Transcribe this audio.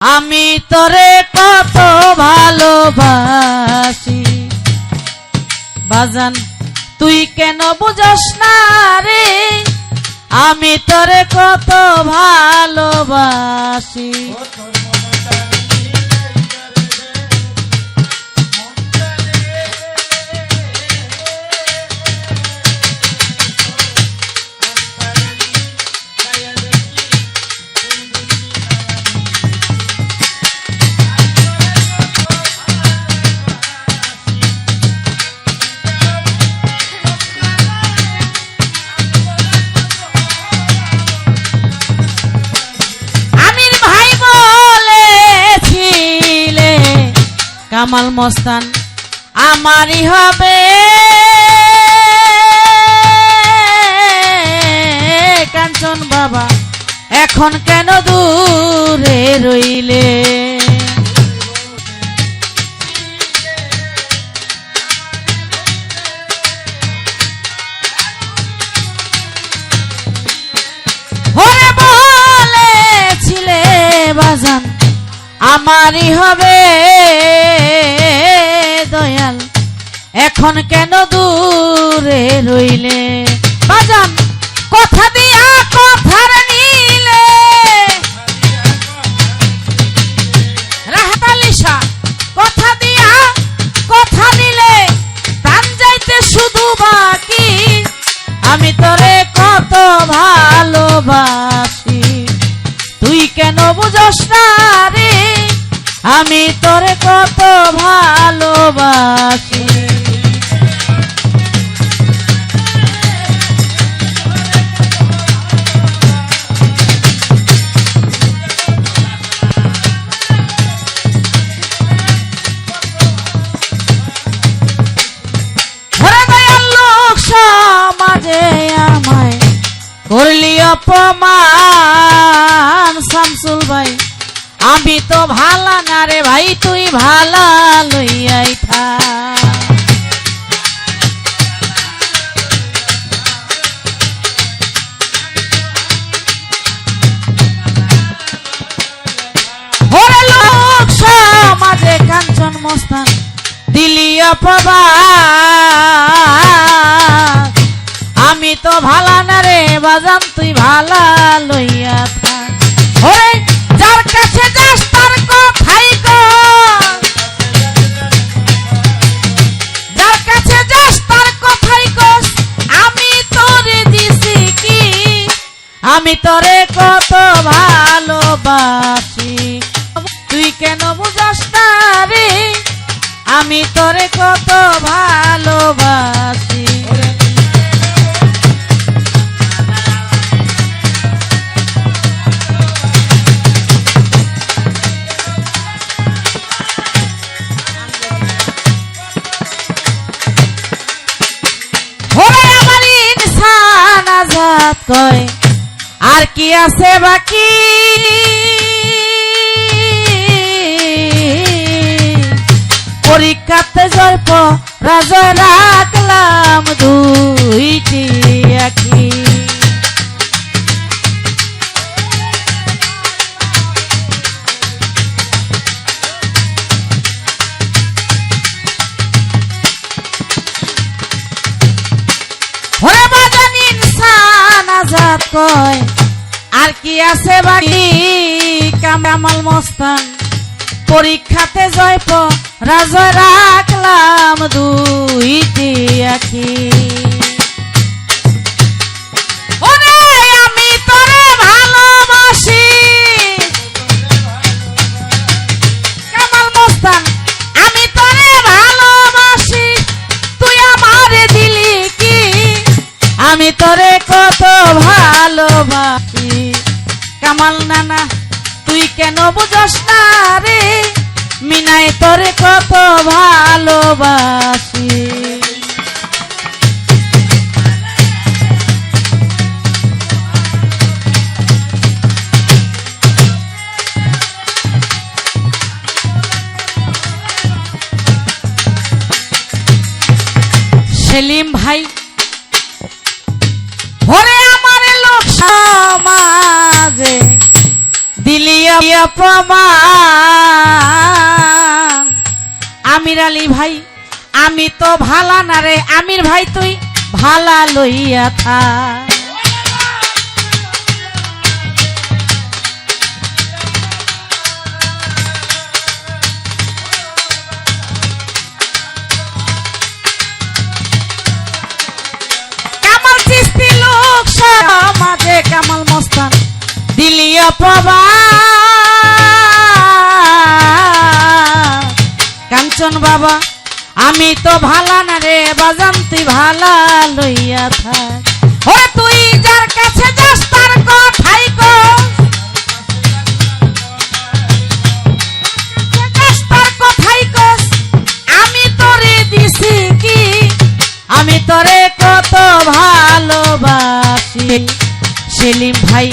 আমি তোরে কত ভালোবাসি বাজান, তুই কেন বুঝস না রে? আমি তোরে কত ভালোবাসি। কামাল মস্তান আমারই হবে, কাঞ্চন বাবা এখন কেন দূরে রইলে? ওরে বলেছিলে বাজান আমারই হবে দয়াল, এখন কেন দূরে রইলে? বাজান কথা দিয়া কথার নিলে, রাহাত আলী শাহ কথা দিয়া কথা নিলে, প্রাণ যাইতে শুধু বাকি। আমি তোরে কত ভালোবাসি, তুই কেন বুঝস না রে? আমি তোরে কত ভালোবাসি। ওরে দয়াল লোক সমাজে আমায় করলি অপমান, শামসুল ভাই আমি তো ভালা না রে ভাই, তুই ভালা লইয়াই থাক। ওরে লোক সমাজে কাঞ্চন মস্তান দিলি অপবাদ, আমি তো ভালা না রে বাজান, তুই ভালা লইয়া থাক। ওরে যার কাছে যাস তার কথাই কর, যার কাছে যাস তার কথাই কর। আমি তোরে দিছি কি? আমি তোরে কত ভালোবাসি, তুই কেন বুঝাস না রে? আমি তোরে কত ভালোবাসি। কয় আর কি আছে বাকি? পরীক্ষাতে জয় পরাজয় রাখলাম দুইটি আঁখি। ওরে বাজান ইনসান আজাদ কয় আর কি আছে বাকি? কামাল মস্তান পরীক্ষাতে জয় পরাজয় রাখলাম দুইটি আঁখি। ওরে আমি তোরে ভালোবাসি কামাল মস্তান, আমি তোরে ভালোবাসি, তুই আমারে দিলি কি? আমি তোরে কত ভালোবাসি। কামাল নানা তুই কেন বুঝস না রে? মিনাই তোরে কত ভালোবাসি। সেলিম ভাই ওরে আমার লোক সমাজে দিলিয়া প্রমাণ আমির আলী ভাই আমি তো ভালা না রে আমির ভাই তুই ভালা লইয়া থাক কামাল চিস্তি লোক সমাজে কামাল মস্তান দিলিয়া প্রমাণ কাঞ্চন বাবা আমি তো ভালা না রে বাজান তুই ভালা লইয়া থাক ওরে তুই যার কাছে যাস তার কথাই কস তার কথাই কস আমি তোরে দিছি কি আমি তোরে কত ভালোবাসি সেলিম ভাই